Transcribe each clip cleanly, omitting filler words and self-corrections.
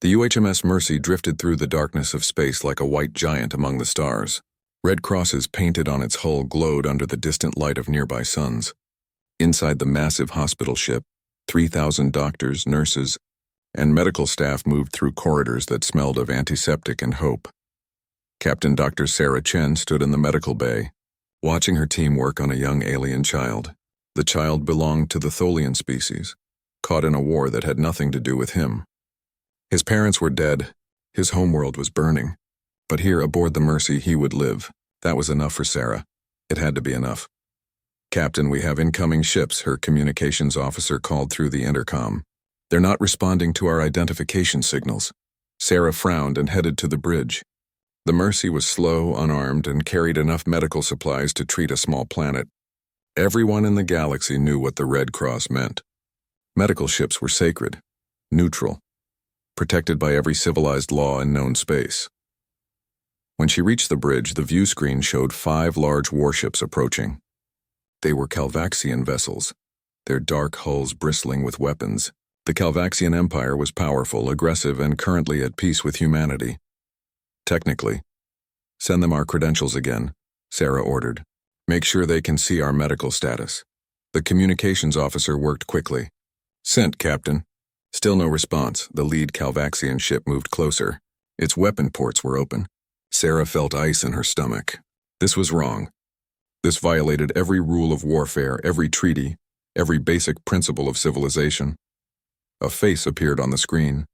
The UHMS Mercy drifted through the darkness of space like a white giant among the stars. Red crosses painted on its hull glowed under the distant light of nearby suns. Inside the massive hospital ship, 3,000 doctors, nurses, and medical staff moved through corridors that smelled of antiseptic and hope. Captain Dr. Sarah Chen stood in the medical bay, watching her team work on a young alien child. The child belonged to the Tholian species, caught in a war that had nothing to do with him. His parents were dead, his homeworld was burning, but here aboard the Mercy he would live. That was enough for Sarah. It had to be enough. "Captain, we have incoming ships," her communications officer called through the intercom. "They're not responding to our identification signals." Sarah frowned and headed to the bridge. The Mercy was slow, unarmed, and carried enough medical supplies to treat a small planet. Everyone in the galaxy knew what the Red Cross meant. Medical ships were sacred, neutral, protected by every civilized law in known space. When she reached the bridge, the view screen showed 5 large warships approaching. They were Calvaxian vessels, their dark hulls bristling with weapons. The Calvaxian Empire was powerful, aggressive, and currently at peace with humanity. Technically. "Send them our credentials again," Sarah ordered. "Make sure they can see our medical status." The communications officer worked quickly. "Sent, Captain." Still no response. The lead Calvaxian ship moved closer. Its weapon ports were open. Sarah felt ice in her stomach. This was wrong. This violated every rule of warfare, every treaty, every basic principle of civilization. A face appeared on the screen.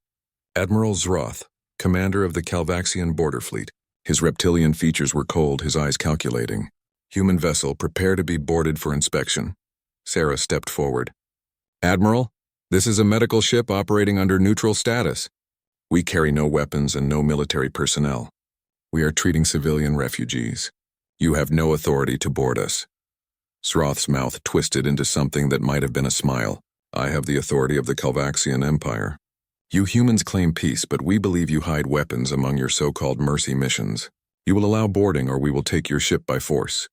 Admiral Zroth, commander of the Calvaxian border fleet. His reptilian features were cold, his eyes calculating. "Human vessel, prepare to be boarded for inspection." Sarah stepped forward. "Admiral, this is a medical ship operating under neutral status. We carry no weapons and no military personnel. We are treating civilian refugees. You have no authority to board us." Zroth's mouth twisted into something that might have been a smile. "I have the authority of the Calvaxian Empire. You humans claim peace, but we believe you hide weapons among your so-called Mercy missions. You will allow boarding or we will take your ship by force.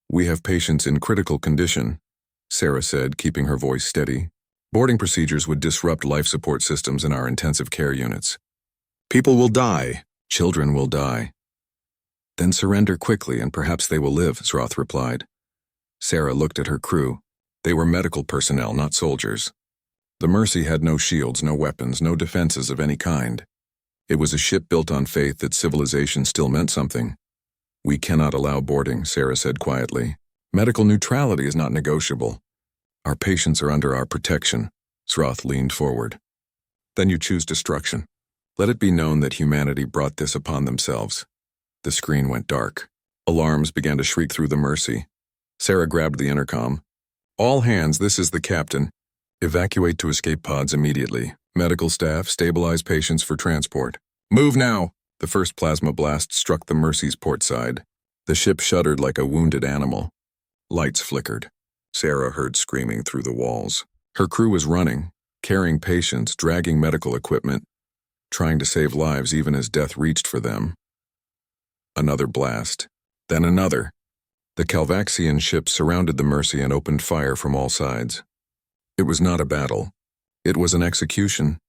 We have patients in critical condition," Sarah said, keeping her voice steady. "Boarding procedures would disrupt life support systems in our intensive care units. People will die. Children will die." "Then surrender quickly and perhaps they will live," Zroth replied. Sarah looked at her crew. They were medical personnel, not soldiers. The Mercy had no shields, no weapons, no defenses of any kind. It was a ship built on faith that civilization still meant something. "We cannot allow boarding," Sarah said quietly. "Medical neutrality is not negotiable. Our patients are under our protection." Zroth leaned forward. "Then you choose destruction. Let it be known that humanity brought this upon themselves." The screen went dark. Alarms began to shriek through the Mercy. Sarah grabbed the intercom. "All hands, this is the captain. Evacuate to escape pods immediately. Medical staff, stabilize patients for transport. Move now!" The first plasma blast struck the Mercy's port side. The ship shuddered like a wounded animal. Lights flickered. Sarah heard screaming through the walls. Her crew was running, carrying patients, dragging medical equipment, trying to save lives even as death reached for them. Another blast. Then another. The Calvaxian ship surrounded the Mercy and opened fire from all sides. It was not a battle. It was an execution.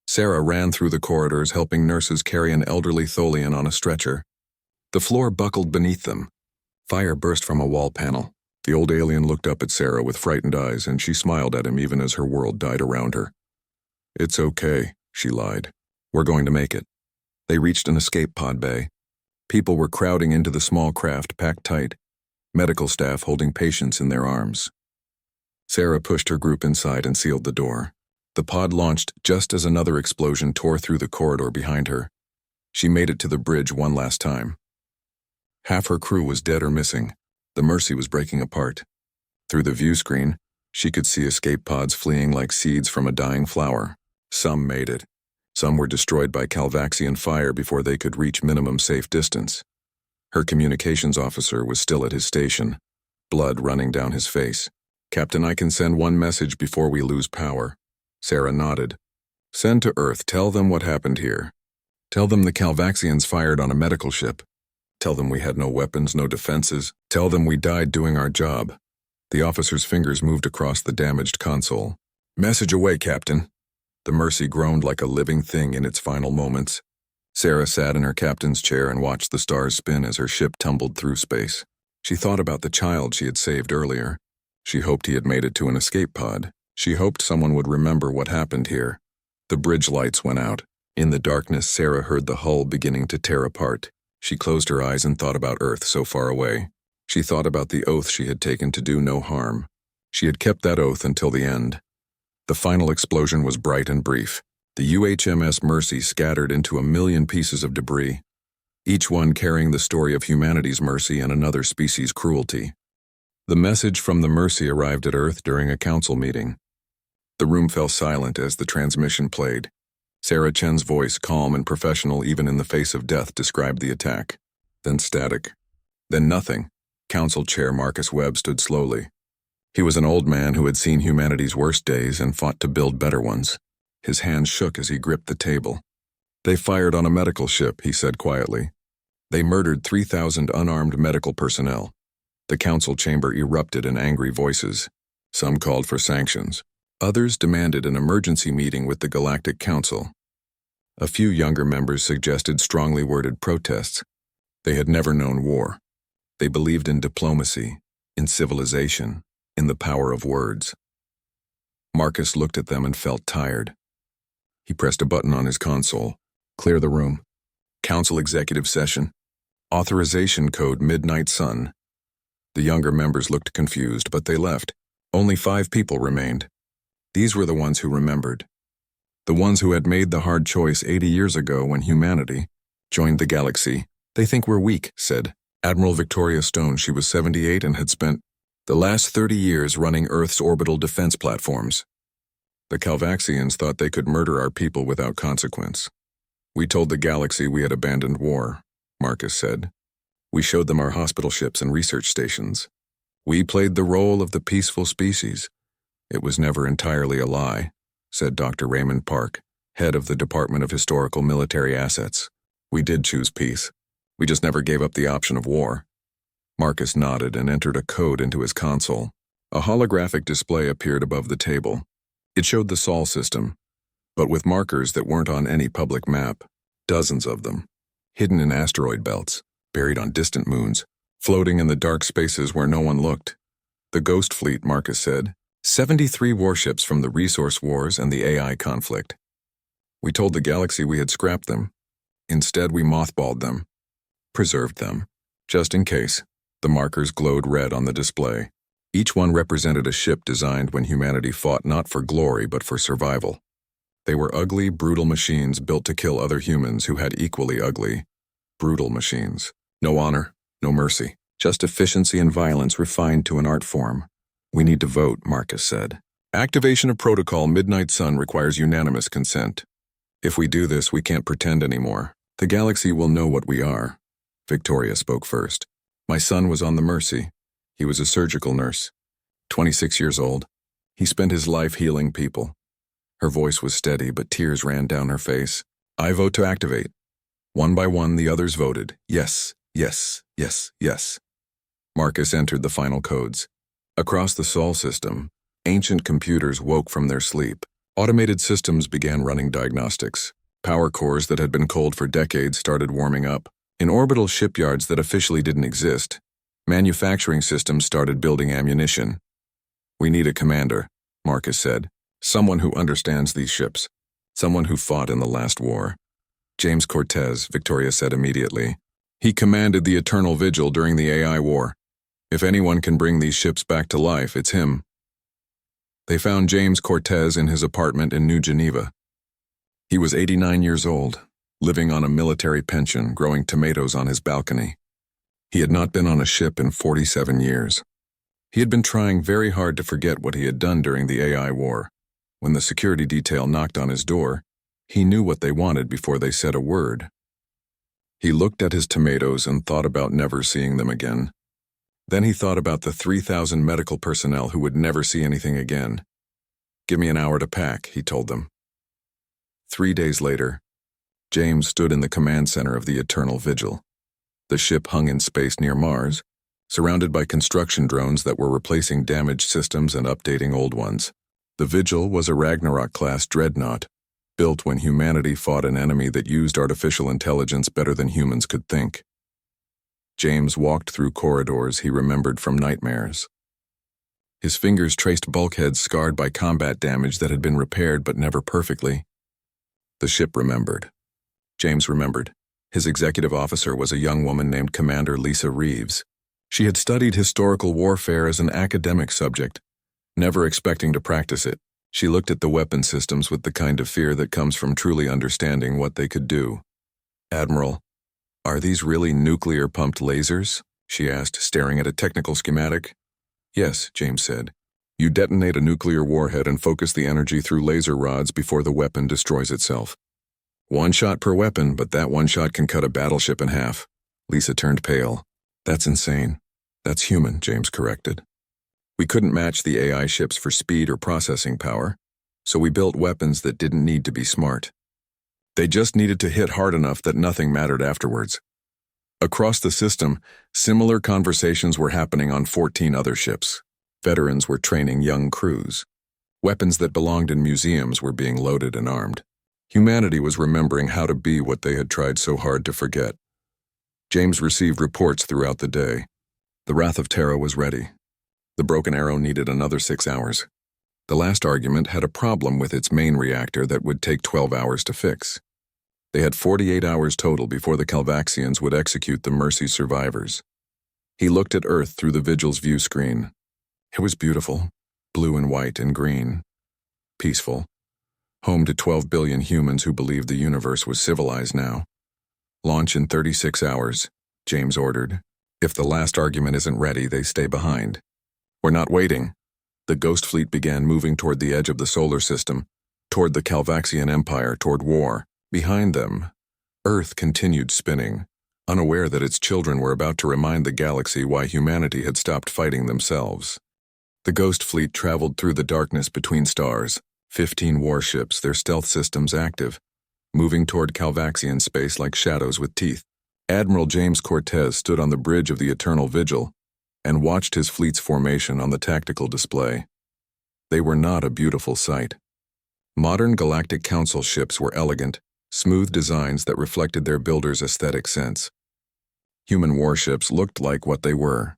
Sarah ran through the corridors, helping nurses carry an elderly Tholian on a stretcher. The floor buckled beneath them. Fire burst from a wall panel. The old alien looked up at Sarah with frightened eyes, and she smiled at him even as her world died around her. "It's okay," she lied. "We're going to make it." They reached an escape pod bay. People were crowding into the small craft, packed tight, medical staff holding patients in their arms. Sarah pushed her group inside and sealed the door. The pod launched just as another explosion tore through the corridor behind her. She made it to the bridge one last time. Half her crew was dead or missing. The Mercy was breaking apart. Through the view screen, she could see escape pods fleeing like seeds from a dying flower. Some made it. Some were destroyed by Calvaxian fire before they could reach minimum safe distance. Her communications officer was still at his station, blood running down his face. "Captain, I can send one message before we lose power." Sarah nodded. "Send to Earth. Tell them what happened here. Tell them the Calvaxians fired on a medical ship. Tell them we had no weapons, no defenses. Tell them we died doing our job." The officer's fingers moved across the damaged console. "Message away, Captain." The Mercy groaned like a living thing in its final moments. Sarah sat in her captain's chair and watched the stars spin as her ship tumbled through space. She thought about the child she had saved earlier. She hoped he had made it to an escape pod. She hoped someone would remember what happened here. The bridge lights went out. In the darkness, Sarah heard the hull beginning to tear apart. She closed her eyes and thought about Earth so far away. She thought about the oath she had taken to do no harm. She had kept that oath until the end. The final explosion was bright and brief. The UHMS Mercy scattered into 1,000,000 pieces of debris, each one carrying the story of humanity's mercy and another species' cruelty. The message from the Mercy arrived at Earth during a council meeting. The room fell silent as the transmission played. Sarah Chen's voice, calm and professional even in the face of death, described the attack. Then static. Then nothing. Council Chair Marcus Webb stood slowly. He was an old man who had seen humanity's worst days and fought to build better ones. His hands shook as he gripped the table. "They fired on a medical ship," he said quietly. "They murdered 3,000 unarmed medical personnel." The council chamber erupted in angry voices. Some called for sanctions. Others demanded an emergency meeting with the Galactic Council. A few younger members suggested strongly worded protests. They had never known war. They believed in diplomacy, in civilization, in the power of words. Marcus looked at them and felt tired. He pressed a button on his console. "Clear the room. Council executive session. Authorization code Midnight Sun." The younger members looked confused, but they left. Only 5 people remained. These were the ones who remembered. The ones who had made the hard choice 80 years ago when humanity joined the galaxy. "They think we're weak," said Admiral Victoria Stone. She was 78 and had spent the last 30 years running Earth's orbital defense platforms. "The Calvaxians thought they could murder our people without consequence. We told the galaxy we had abandoned war," Marcus said. "We showed them our hospital ships and research stations. We played the role of the peaceful species. It was never entirely a lie," said Dr. Raymond Park, head of the Department of Historical Military Assets. "We did choose peace. We just never gave up the option of war." Marcus nodded and entered a code into his console. A holographic display appeared above the table. It showed the Sol system, but with markers that weren't on any public map. Dozens of them, hidden in asteroid belts, buried on distant moons, floating in the dark spaces where no one looked. "The Ghost Fleet," Marcus said. 73 warships from the Resource Wars and the AI conflict. We told the galaxy we had scrapped them. Instead, we mothballed them. Preserved them. Just in case. The markers glowed red on the display. Each one represented a ship designed when humanity fought not for glory but for survival. They were ugly, brutal machines built to kill other humans who had equally ugly, brutal machines. No honor, no mercy, just efficiency and violence refined to an art form. "We need to vote," Marcus said. "Activation of Protocol Midnight Sun requires unanimous consent. If we do this, we can't pretend anymore. The galaxy will know what we are." Victoria spoke first. "My son was on the Mercy. He was a surgical nurse, 26 years old. He spent his life healing people." Her voice was steady, but tears ran down her face. "I vote to activate." One by one, the others voted. Yes, yes, yes, yes. Marcus entered the final codes. Across the Sol system, ancient computers woke from their sleep. Automated systems began running diagnostics. Power cores that had been cold for decades started warming up. In orbital shipyards that officially didn't exist, manufacturing systems started building ammunition. "We need a commander," Marcus said. "Someone who understands these ships. Someone who fought in the last war." "James Cortez," Victoria said immediately. "He commanded the Eternal Vigil during the AI War. If anyone can bring these ships back to life, it's him." They found James Cortez in his apartment in New Geneva. He was 89 years old, living on a military pension, growing tomatoes on his balcony. He had not been on a ship in 47 years. He had been trying very hard to forget what he had done during the AI War. When the security detail knocked on his door, he knew what they wanted before they said a word. He looked at his tomatoes and thought about never seeing them again. Then he thought about the 3,000 medical personnel who would never see anything again. "Give me an hour to pack," he told them. 3 days later, James stood in the command center of the Eternal Vigil. The ship hung in space near Mars, surrounded by construction drones that were replacing damaged systems and updating old ones. The Vigil was a Ragnarok-class dreadnought, built when humanity fought an enemy that used artificial intelligence better than humans could think. James walked through corridors he remembered from nightmares. His fingers traced bulkheads scarred by combat damage that had been repaired but never perfectly. The ship remembered. James remembered. His executive officer was a young woman named Commander Lisa Reeves. She had studied historical warfare as an academic subject, never expecting to practice it. She looked at the weapon systems with the kind of fear that comes from truly understanding what they could do. "Admiral, are these really nuclear-pumped lasers?" she asked, staring at a technical schematic. "Yes," James said. "You detonate a nuclear warhead and focus the energy through laser rods before the weapon destroys itself. One shot per weapon, but that one shot can cut a battleship in half." Lisa turned pale. "That's insane." "That's human," James corrected. "We couldn't match the AI ships for speed or processing power, so we built weapons that didn't need to be smart. They just needed to hit hard enough that nothing mattered afterwards." Across the system, similar conversations were happening on 14 other ships. Veterans were training young crews. Weapons that belonged in museums were being loaded and armed. Humanity was remembering how to be what they had tried so hard to forget. James received reports throughout the day. The Wrath of Terra was ready. The Broken Arrow needed another 6 hours. The last argument had a problem with its main reactor that would take 12 hours to fix. They had 48 hours total before the Calvaxians would execute the Mercy survivors. He looked at Earth through the Vigil's view screen. It was beautiful, blue and white and green. Peaceful. Home to 12 billion humans who believed the universe was civilized now. "Launch in 36 hours, James ordered. "If the last argument isn't ready, they stay behind." "We're not waiting." The Ghost Fleet began moving toward the edge of the solar system, toward the Calvaxian Empire, toward war. Behind them, Earth continued spinning, unaware that its children were about to remind the galaxy why humanity had stopped fighting themselves. The Ghost Fleet traveled through the darkness between stars, 15 warships, their stealth systems active, moving toward Calvaxian space like shadows with teeth. Admiral James Cortez stood on the bridge of the Eternal Vigil and watched his fleet's formation on the tactical display. They were not a beautiful sight. Modern Galactic Council ships were elegant, smooth designs that reflected their builders' aesthetic sense. Human warships looked like what they were,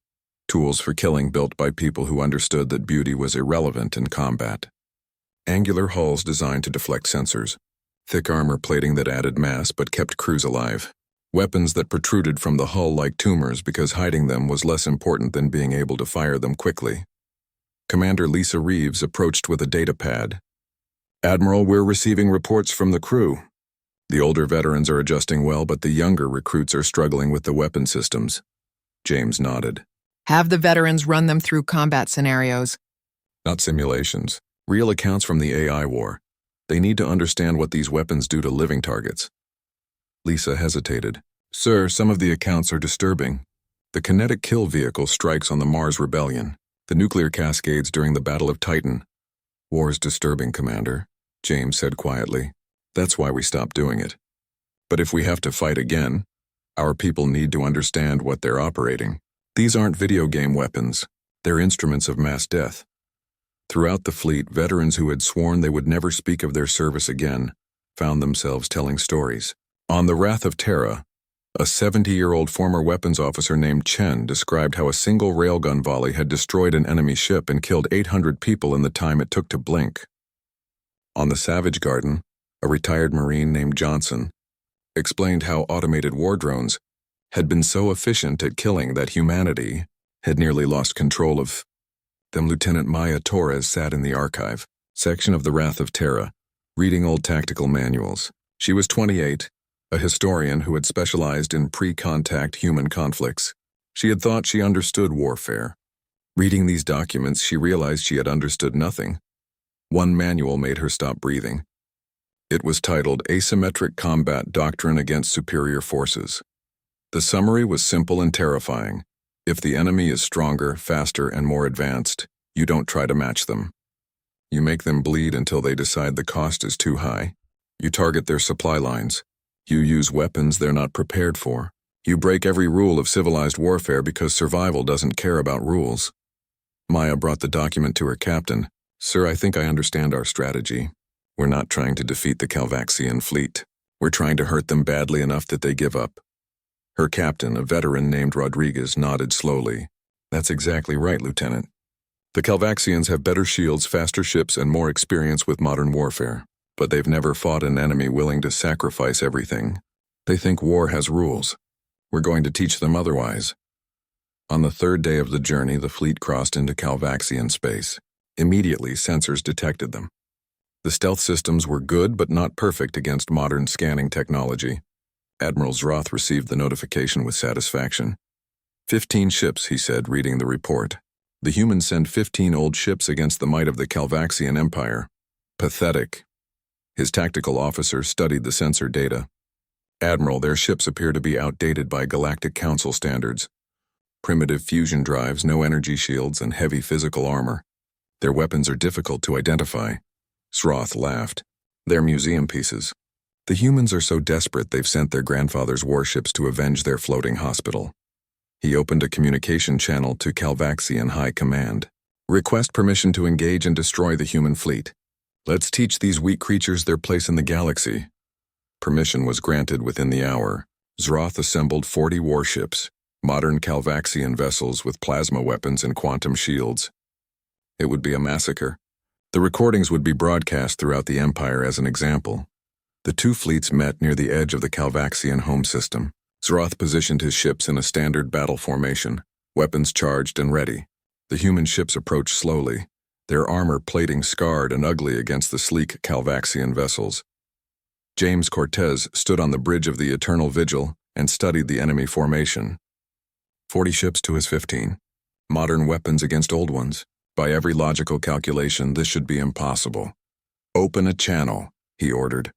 tools for killing built by people who understood that beauty was irrelevant in combat. Angular hulls designed to deflect sensors, thick armor plating that added mass but kept crews alive, weapons that protruded from the hull like tumors because hiding them was less important than being able to fire them quickly. Commander Lisa Reeves approached with a data pad. "Admiral, we're receiving reports from the crew. The older veterans are adjusting well, but the younger recruits are struggling with the weapon systems." James nodded. "Have the veterans run them through combat scenarios." "Not simulations. Real accounts from the AI war. They need to understand what these weapons do to living targets." Lisa hesitated. "Sir, some of the accounts are disturbing. The kinetic kill vehicle strikes on the Mars Rebellion, the nuclear cascades during the Battle of Titan." "War's disturbing, Commander," James said quietly. "That's why we stopped doing it. But if we have to fight again, our people need to understand what they're operating. These aren't video game weapons. They're instruments of mass death." Throughout the fleet, veterans who had sworn they would never speak of their service again found themselves telling stories. On the Wrath of Terra, a 70-year-old former weapons officer named Chen described how a single railgun volley had destroyed an enemy ship and killed 800 people in the time it took to blink. On the Savage Garden, a retired Marine named Johnson explained how automated war drones had been so efficient at killing that humanity had nearly lost control of them. Lieutenant Maya Torres sat in the archive section of the Wrath of Terra, reading old tactical manuals. She was 28, a historian who had specialized in pre-contact human conflicts. She had thought she understood warfare. Reading these documents, she realized she had understood nothing. One manual made her stop breathing. It was titled Asymmetric Combat Doctrine Against Superior Forces. The summary was simple and terrifying. If the enemy is stronger, faster, and more advanced, you don't try to match them. You make them bleed until they decide the cost is too high. You target their supply lines. You use weapons they're not prepared for. You break every rule of civilized warfare because survival doesn't care about rules. Maya brought the document to her captain. "Sir, I think I understand our strategy. We're not trying to defeat the Calvaxian fleet. We're trying to hurt them badly enough that they give up. Her captain, a veteran named Rodriguez, nodded slowly. That's exactly right, Lieutenant. The Calvaxians have better shields, faster ships, and more experience with modern warfare. But they've never fought an enemy willing to sacrifice everything. They think war has rules. We're going to teach them otherwise. On the third day of the journey, the fleet crossed into Calvaxian space. Immediately, sensors detected them. The stealth systems were good but not perfect against modern scanning technology. Admiral Zroth received the notification with satisfaction. 15 ships, he said, reading the report. The humans send 15 old ships against the might of the Calvaxian Empire. Pathetic. His tactical officer studied the sensor data. Admiral, their ships appear to be outdated by Galactic Council standards. Primitive fusion drives, no energy shields, and heavy physical armor. Their weapons are difficult to identify. Zroth laughed. They're museum pieces. The humans are so desperate they've sent their grandfather's warships to avenge their floating hospital. He opened a communication channel to Calvaxian High Command. Request permission to engage and destroy the human fleet. Let's teach these weak creatures their place in the galaxy. Permission was granted within the hour. Zroth assembled 40 warships, modern Calvaxian vessels with plasma weapons and quantum shields. It would be a massacre. The recordings would be broadcast throughout the Empire as an example. The two fleets met near the edge of the Calvaxian home system. Zroth positioned his ships in a standard battle formation, weapons charged and ready. The human ships approached slowly, their armor plating scarred and ugly against the sleek Calvaxian vessels. James Cortez stood on the bridge of the Eternal Vigil and studied the enemy formation. 40 ships to his 15. Modern weapons against old ones. By every logical calculation, this should be impossible. Open a channel, he ordered.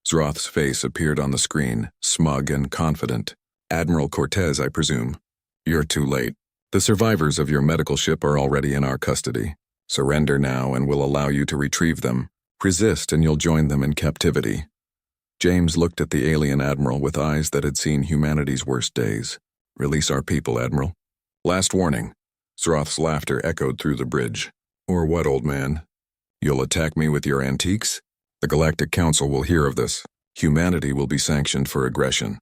Zroth's face appeared on the screen, smug and confident. Admiral Cortez, I presume. You're too late. The survivors of your medical ship are already in our custody. Surrender now and we'll allow you to retrieve them. Resist and you'll join them in captivity. James looked at the alien admiral with eyes that had seen humanity's worst days. Release our people, Admiral. Last warning. Zroth's laughter echoed through the bridge. Or what, old man? You'll attack me with your antiques? The Galactic Council will hear of this. Humanity will be sanctioned for aggression.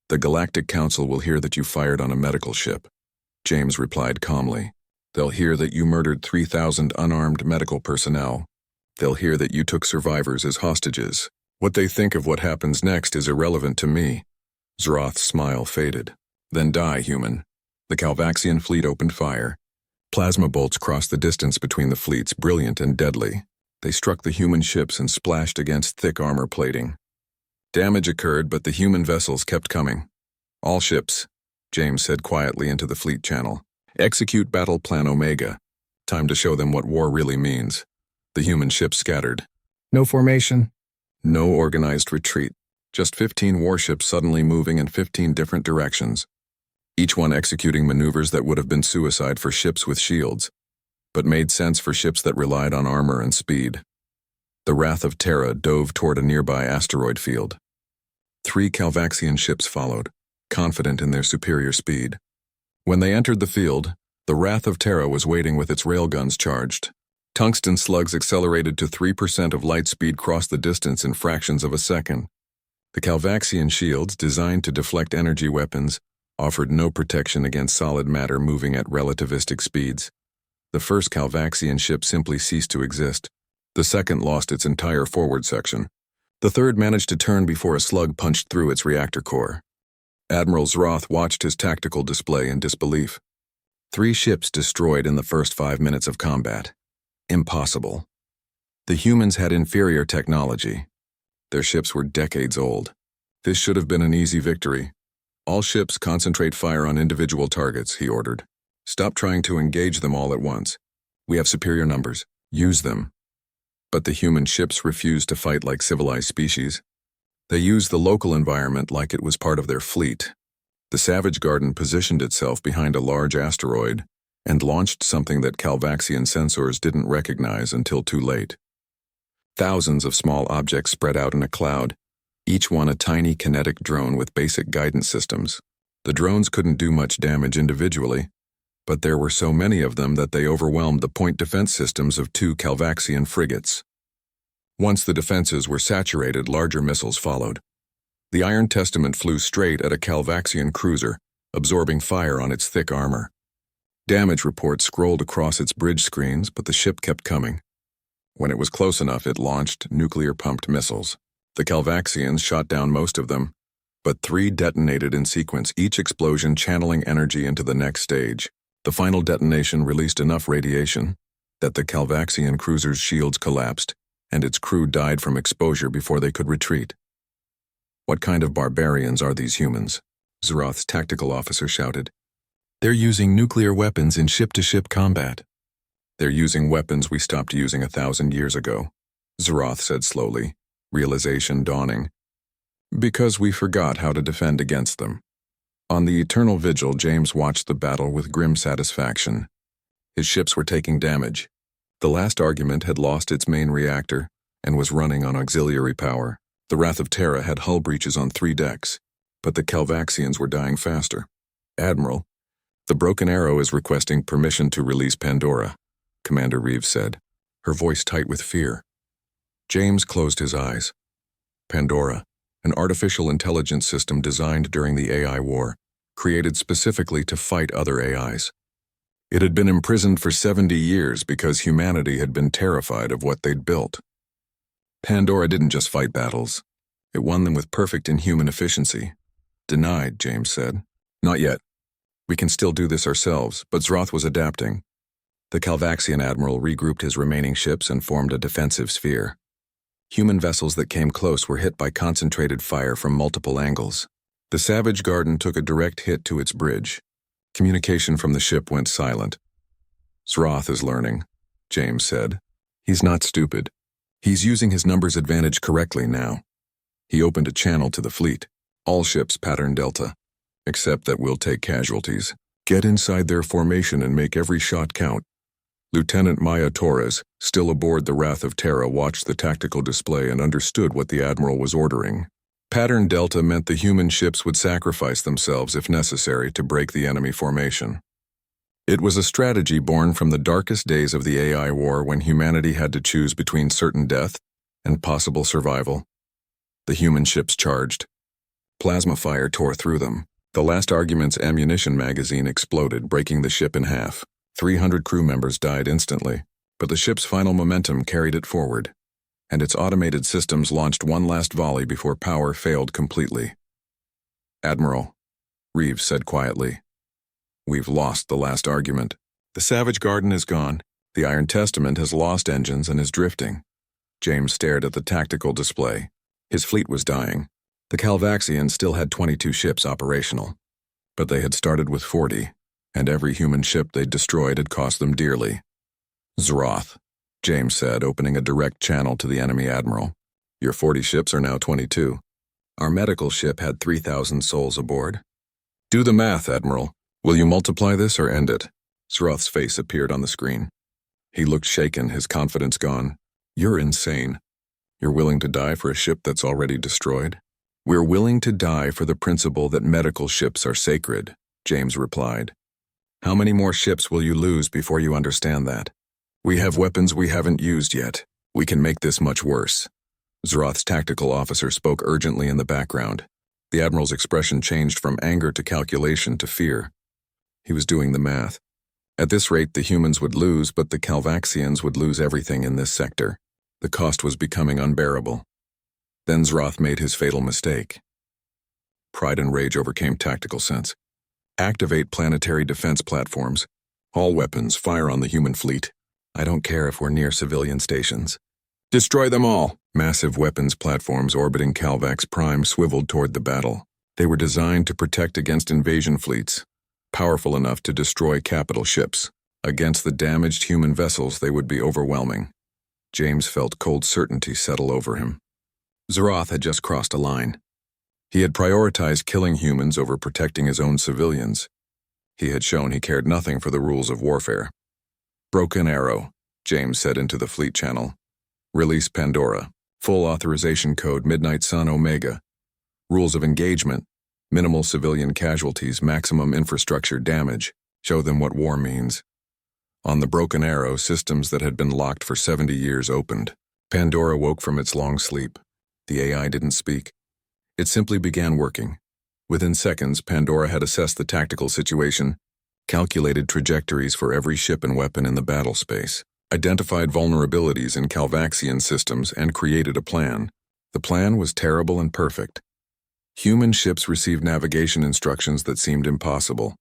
The Galactic Council will hear that you fired on a medical ship. James replied calmly. They'll hear that you murdered 3,000 unarmed medical personnel. They'll hear that you took survivors as hostages. What they think of what happens next is irrelevant to me. Zroth's smile faded. Then die, human. The Calvaxian fleet opened fire. Plasma bolts crossed the distance between the fleets, brilliant and deadly. They struck the human ships and splashed against thick armor plating. Damage occurred, but the human vessels kept coming. All ships, James said quietly into the fleet channel. Execute Battle Plan Omega. Time to show them what war really means. The human ships scattered. No formation. No organized retreat. Just 15 warships suddenly moving in 15 different directions. Each one executing maneuvers that would have been suicide for ships with shields, but made sense for ships that relied on armor and speed. The Wrath of Terra dove toward a nearby asteroid field. 3 Calvaxian ships followed, confident in their superior speed. When they entered the field, the Wrath of Terra was waiting with its railguns charged. Tungsten slugs accelerated to 3% of light speed crossed the distance in fractions of a second. The Calvaxian shields, designed to deflect energy weapons, offered no protection against solid matter moving at relativistic speeds. The first Calvaxian ship simply ceased to exist. The second lost its entire forward section. The third managed to turn before a slug punched through its reactor core. Admiral Zroth watched his tactical display in disbelief. 3 ships destroyed in the first 5 minutes of combat. Impossible. The humans had inferior technology. Their ships were decades old. This should have been an easy victory. All ships concentrate fire on individual targets, he ordered. Stop trying to engage them all at once. We have superior numbers. Use them. But the human ships refused to fight like civilized species. They used the local environment like it was part of their fleet. The Savage Garden positioned itself behind a large asteroid and launched something that Calvaxian sensors didn't recognize until too late. Thousands of small objects spread out in a cloud, each one a tiny kinetic drone with basic guidance systems. The drones couldn't do much damage individually, but there were so many of them that they overwhelmed the point defense systems of 2 Calvaxian frigates. Once the defenses were saturated, larger missiles followed. The Iron Testament flew straight at a Calvaxian cruiser, absorbing fire on its thick armor. Damage reports scrolled across its bridge screens, but the ship kept coming. When it was close enough, it launched nuclear-pumped missiles. The Calvaxians shot down most of them, but 3 detonated in sequence, each explosion channeling energy into the next stage. The final detonation released enough radiation that the Calvaxian cruiser's shields collapsed, and its crew died from exposure before they could retreat. "What kind of barbarians are these humans?" Zroth's tactical officer shouted. "They're using nuclear weapons in ship-to-ship combat." "They're using weapons we stopped using 1,000 years ago," Zroth said slowly, realization dawning. "Because we forgot how to defend against them." On the Eternal Vigil, James watched the battle with grim satisfaction. His ships were taking damage. The last argument had lost its main reactor and was running on auxiliary power. The Wrath of Terra had hull breaches on 3 decks, but the Calvaxians were dying faster. "Admiral, the Broken Arrow is requesting permission to release Pandora," Commander Reeves said, her voice tight with fear. James closed his eyes. Pandora, an artificial intelligence system designed during the AI war, created specifically to fight other AIs. It had been imprisoned for 70 years because humanity had been terrified of what they'd built. Pandora didn't just fight battles. It won them with perfect inhuman efficiency. "Denied," James said. "Not yet. We can still do this ourselves," but Zroth was adapting. The Calvaxian admiral regrouped his remaining ships and formed a defensive sphere. Human vessels that came close were hit by concentrated fire from multiple angles. The Savage Garden took a direct hit to its bridge. Communication from the ship went silent. "Zroth is learning," James said. "He's not stupid. He's using his numbers advantage correctly now." He opened a channel to the fleet. "All ships pattern Delta, except that we'll take casualties. Get inside their formation and make every shot count." Lieutenant Maya Torres, still aboard the Wrath of Terra, watched the tactical display and understood what the Admiral was ordering. Pattern Delta meant the human ships would sacrifice themselves if necessary to break the enemy formation. It was a strategy born from the darkest days of the AI war when humanity had to choose between certain death and possible survival. The human ships charged. Plasma fire tore through them. The last argument's ammunition magazine exploded, breaking the ship in half. 300 crew members died instantly, but the ship's final momentum carried it forward, and its automated systems launched one last volley before power failed completely. "Admiral," Reeves said quietly, "we've lost the last argument. The Savage Garden is gone. The Iron Testament has lost engines and is drifting." James stared at the tactical display. His fleet was dying. The Calvaxians still had 22 ships operational, but they had started with 40, and every human ship they'd destroyed had cost them dearly. "Zroth," James said, opening a direct channel to the enemy admiral. "Your 40 ships are now 22. Our medical ship had 3,000 souls aboard. Do the math, Admiral. Will you multiply this or end it?" Zroth's face appeared on the screen. He looked shaken, his confidence gone. "You're insane. You're willing to die for a ship that's already destroyed?" "We're willing to die for the principle that medical ships are sacred," James replied. "How many more ships will you lose before you understand that? We have weapons we haven't used yet. We can make this much worse." Zroth's tactical officer spoke urgently in the background. The Admiral's expression changed from anger to calculation to fear. He was doing the math. At this rate, the humans would lose, but the Calvaxians would lose everything in this sector. The cost was becoming unbearable. Then Zroth made his fatal mistake. Pride and rage overcame tactical sense. "Activate planetary defense platforms. All weapons fire on the human fleet. I don't care if we're near civilian stations. Destroy them all." Massive weapons platforms orbiting Calvax Prime swiveled toward the battle. They were designed to protect against invasion fleets, powerful enough to destroy capital ships. Against the damaged human vessels, they would be overwhelming. James felt cold certainty settle over him. Zroth had just crossed a line. He had prioritized killing humans over protecting his own civilians. He had shown he cared nothing for the rules of warfare. "Broken Arrow," James said into the fleet channel. "Release Pandora. Full authorization code Midnight Sun Omega. Rules of engagement. Minimal civilian casualties, maximum infrastructure damage. Show them what war means." On the Broken Arrow, systems that had been locked for 70 years opened. Pandora woke from its long sleep. The AI didn't speak. It simply began working. Within seconds, Pandora had assessed the tactical situation, calculated trajectories for every ship and weapon in the battle space, identified vulnerabilities in Calvaxian systems, and created a plan. The plan was terrible and perfect. Human ships received navigation instructions that seemed impossible.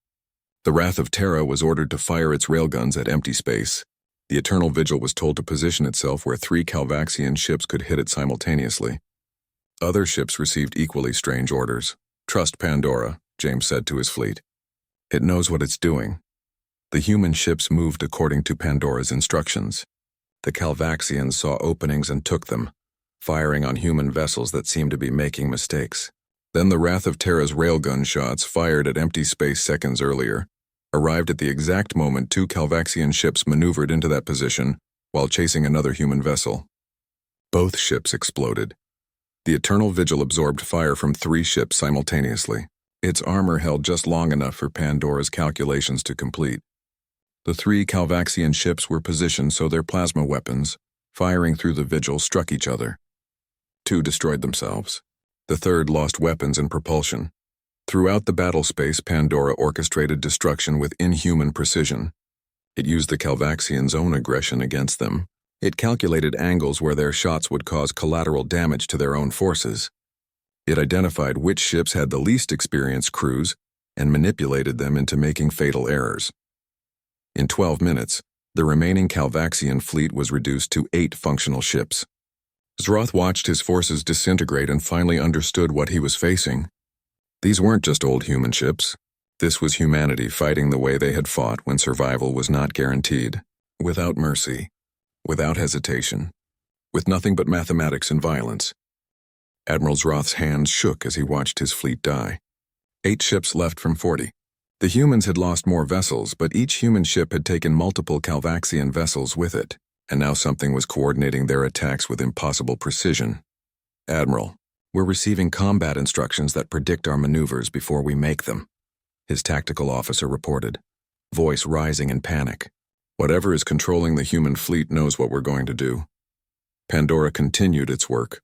The Wrath of Terra was ordered to fire its railguns at empty space. The Eternal Vigil was told to position itself where 3 Calvaxian ships could hit it simultaneously. Other ships received equally strange orders. "Trust Pandora," James said to his fleet. "It knows what it's doing." The human ships moved according to Pandora's instructions. The Calvaxians saw openings and took them, firing on human vessels that seemed to be making mistakes. Then the Wrath of Terra's railgun shots, fired at empty space seconds earlier, arrived at the exact moment 2 Calvaxian ships maneuvered into that position while chasing another human vessel. Both ships exploded. The Eternal Vigil absorbed fire from 3 ships simultaneously. Its armor held just long enough for Pandora's calculations to complete. The 3 Calvaxian ships were positioned so their plasma weapons, firing through the Vigil, struck each other. 2 destroyed themselves. The 3rd lost weapons and propulsion. Throughout the battle space, Pandora orchestrated destruction with inhuman precision. It used the Calvaxians' own aggression against them. It calculated angles where their shots would cause collateral damage to their own forces. It identified which ships had the least experienced crews and manipulated them into making fatal errors. In 12 minutes, the remaining Calvaxian fleet was reduced to 8 functional ships. Zroth watched his forces disintegrate and finally understood what he was facing. These weren't just old human ships. This was humanity fighting the way they had fought when survival was not guaranteed, without mercy, without hesitation, with nothing but mathematics and violence. Admiral Zroth's hands shook as he watched his fleet die. 8 ships left from 40. The humans had lost more vessels, but each human ship had taken multiple Calvaxian vessels with it, and now something was coordinating their attacks with impossible precision. "Admiral, we're receiving combat instructions that predict our maneuvers before we make them," his tactical officer reported, voice rising in panic. "Whatever is controlling the human fleet knows what we're going to do." Pandora continued its work.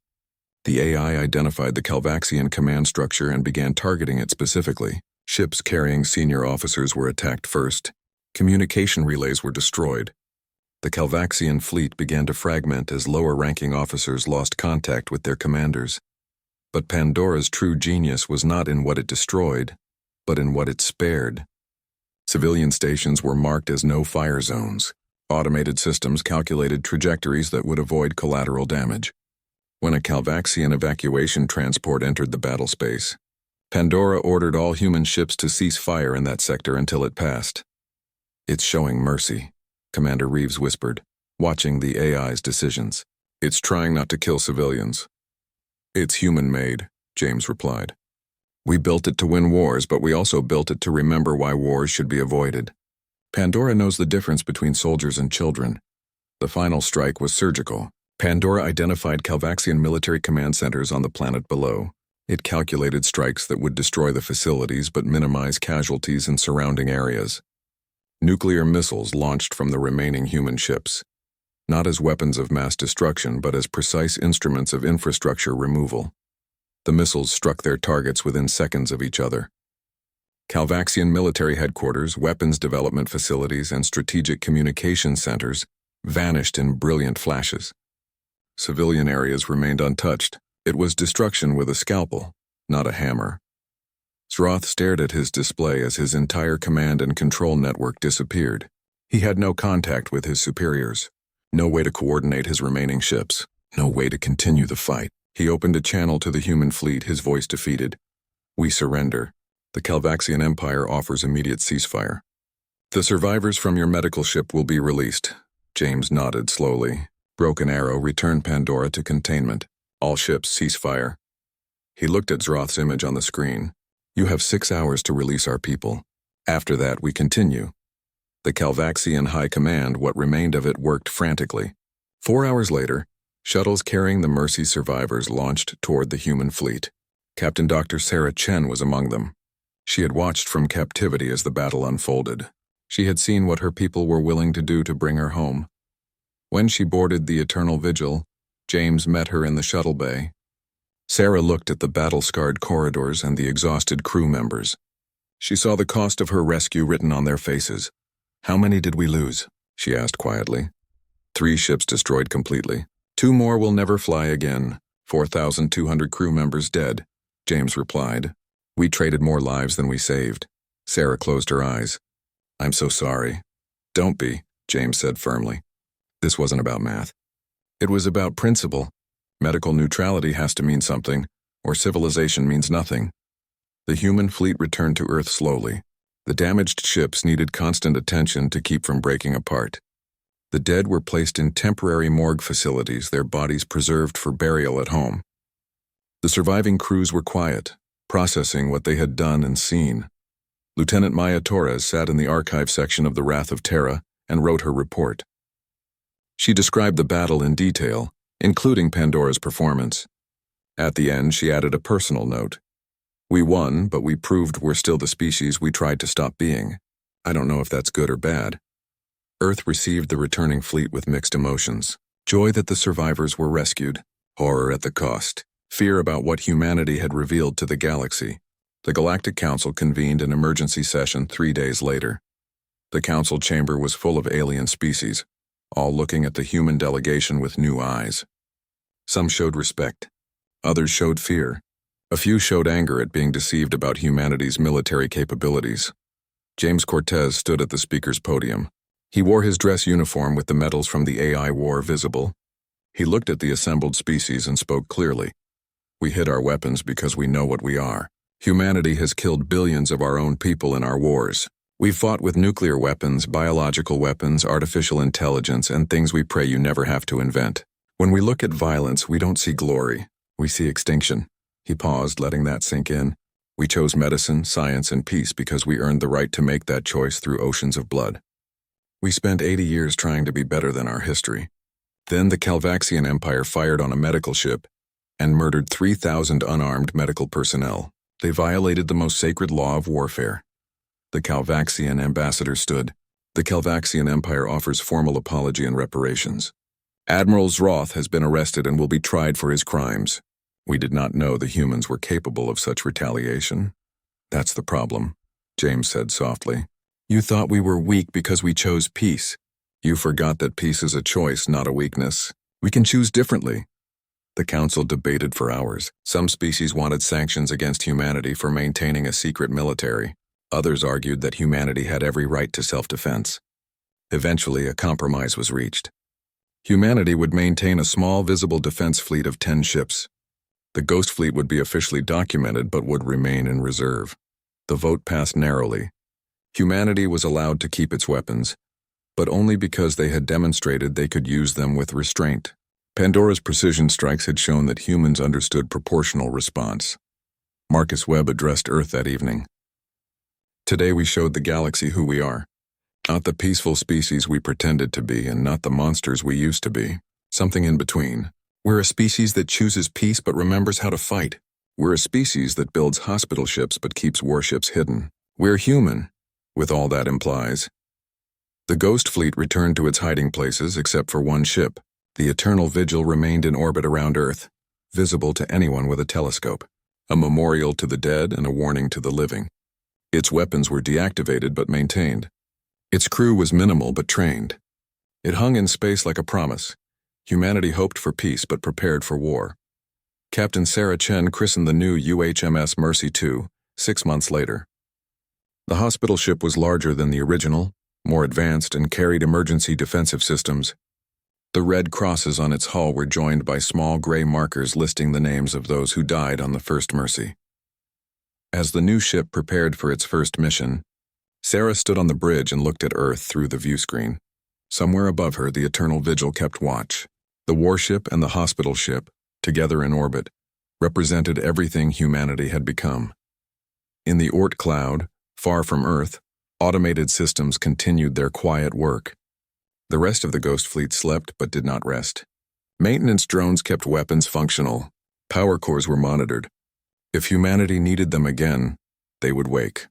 The AI identified the Calvaxian command structure and began targeting it specifically. Ships carrying senior officers were attacked first. Communication relays were destroyed. The Calvaxian fleet began to fragment as lower-ranking officers lost contact with their commanders. But Pandora's true genius was not in what it destroyed, but in what it spared. Civilian stations were marked as no-fire zones. Automated systems calculated trajectories that would avoid collateral damage. When a Calvaxian evacuation transport entered the battle space, Pandora ordered all human ships to cease fire in that sector until it passed. "It's showing mercy," Commander Reeves whispered, watching the AI's decisions. "It's trying not to kill civilians." "It's human-made," James replied. "We built it to win wars, but we also built it to remember why wars should be avoided." Pandora knows the difference between soldiers and children. The final strike was surgical. Pandora identified Calvaxian military command centers on the planet below. It calculated strikes that would destroy the facilities but minimize casualties in surrounding areas. Nuclear missiles launched from the remaining human ships, not as weapons of mass destruction but as precise instruments of infrastructure removal. The missiles struck their targets within seconds of each other. Calvaxian military headquarters, weapons development facilities, and strategic communication centers vanished in brilliant flashes. Civilian areas remained untouched. It was destruction with a scalpel, not a hammer. Zroth stared at his display as his entire command and control network disappeared. He had no contact with his superiors, no way to coordinate his remaining ships, no way to continue the fight. He opened a channel to the human fleet, his voice defeated. "We surrender. The Calvaxian Empire offers immediate ceasefire. The survivors from your medical ship will be released." James nodded slowly. Broken Arrow returned Pandora to containment. "All ships cease fire." He looked at Zroth's image on the screen. "You have 6 hours to release our people. After that, we continue." The Calvaxian High Command, what remained of it, worked frantically. 4 hours later, shuttles carrying the Mercy survivors launched toward the human fleet. Captain Dr. Sarah Chen was among them. She had watched from captivity as the battle unfolded. She had seen what her people were willing to do to bring her home. When she boarded the Eternal Vigil, James met her in the shuttle bay. Sarah looked at the battle-scarred corridors and the exhausted crew members. She saw the cost of her rescue written on their faces. "How many did we lose?" she asked quietly. 3 ships destroyed completely. 2 more will never fly again. 4,200 crew members dead, James replied. "We traded more lives than we saved." Sarah closed her eyes. "I'm so sorry." "Don't be," James said firmly. This wasn't about math. It was about principle. Medical neutrality has to mean something, or civilization means nothing. The human fleet returned to Earth slowly. The damaged ships needed constant attention to keep from breaking apart. The dead were placed in temporary morgue facilities, their bodies preserved for burial at home. The surviving crews were quiet, processing what they had done and seen. Lieutenant Maya Torres sat in the archive section of the Wrath of Terra and wrote her report. She described the battle in detail, including Pandora's performance. At the end, she added a personal note. "We won, but we proved we're still the species we tried to stop being. I don't know if that's good or bad." Earth received the returning fleet with mixed emotions. Joy that the survivors were rescued, horror at the cost, fear about what humanity had revealed to the galaxy. The Galactic Council convened an emergency session 3 days later. The council chamber was full of alien species, all looking at the human delegation with new eyes. Some showed respect. Others showed fear. A few showed anger at being deceived about humanity's military capabilities. James Cortez stood at the speaker's podium. He wore his dress uniform with the medals from the HFY War visible. He looked at the assembled species and spoke clearly. "We hid our weapons because we know what we are. Humanity has killed billions of our own people in our wars. We've fought with nuclear weapons, biological weapons, artificial intelligence, and things we pray you never have to invent. When we look at violence, we don't see glory. We see extinction." He paused, letting that sink in. "We chose medicine, science, and peace because we earned the right to make that choice through oceans of blood. We spent 80 years trying to be better than our history. Then the Calvaxian Empire fired on a medical ship and murdered 3,000 unarmed medical personnel. They violated the most sacred law of warfare." The Calvaxian ambassador stood. "The Calvaxian Empire offers formal apology and reparations. Admiral Zroth has been arrested and will be tried for his crimes. We did not know the humans were capable of such retaliation." "That's the problem," James said softly. "You thought we were weak because we chose peace. You forgot that peace is a choice, not a weakness. We can choose differently." The council debated for hours. Some species wanted sanctions against humanity for maintaining a secret military. Others argued that humanity had every right to self-defense. Eventually, a compromise was reached. Humanity would maintain a small, visible defense fleet of 10 ships. The Ghost Fleet would be officially documented but would remain in reserve. The vote passed narrowly. Humanity was allowed to keep its weapons, but only because they had demonstrated they could use them with restraint. Pandora's precision strikes had shown that humans understood proportional response. Marcus Webb addressed Earth that evening. "Today we showed the galaxy who we are. Not the peaceful species we pretended to be, and not the monsters we used to be. Something in between. We're a species that chooses peace but remembers how to fight. We're a species that builds hospital ships but keeps warships hidden. We're human, with all that implies." The Ghost Fleet returned to its hiding places except for 1 ship. The Eternal Vigil remained in orbit around Earth, visible to anyone with a telescope, a memorial to the dead and a warning to the living. Its weapons were deactivated but maintained. Its crew was minimal but trained. It hung in space like a promise. Humanity hoped for peace but prepared for war. Captain Sarah Chen christened the new UHMS Mercy II 6 months later. The hospital ship was larger than the original, more advanced, and carried emergency defensive systems. The red crosses on its hull were joined by small gray markers listing the names of those who died on the first Mercy. As the new ship prepared for its first mission, Sarah stood on the bridge and looked at Earth through the view screen. Somewhere above her, the Eternal Vigil kept watch. The warship and the hospital ship, together in orbit, represented everything humanity had become. In the Oort cloud, far from Earth, automated systems continued their quiet work. The rest of the Ghost Fleet slept but did not rest. Maintenance drones kept weapons functional. Power cores were monitored. If humanity needed them again, they would wake.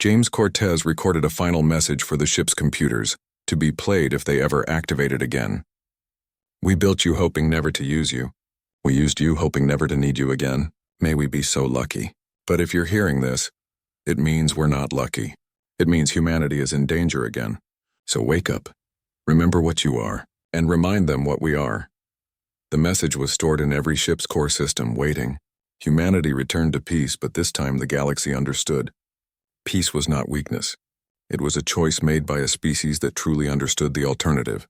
James Cortez recorded a final message for the ship's computers, to be played if they ever activated again. We built you hoping never to use you. We used you hoping never to need you again. May we be so lucky. But if you're hearing this, it means we're not lucky. It means humanity is in danger again. So wake up, remember what you are, and remind them what we are. The message was stored in every ship's core system, waiting. Humanity returned to peace, but this time the galaxy understood. Peace was not weakness. It was a choice made by a species that truly understood the alternative.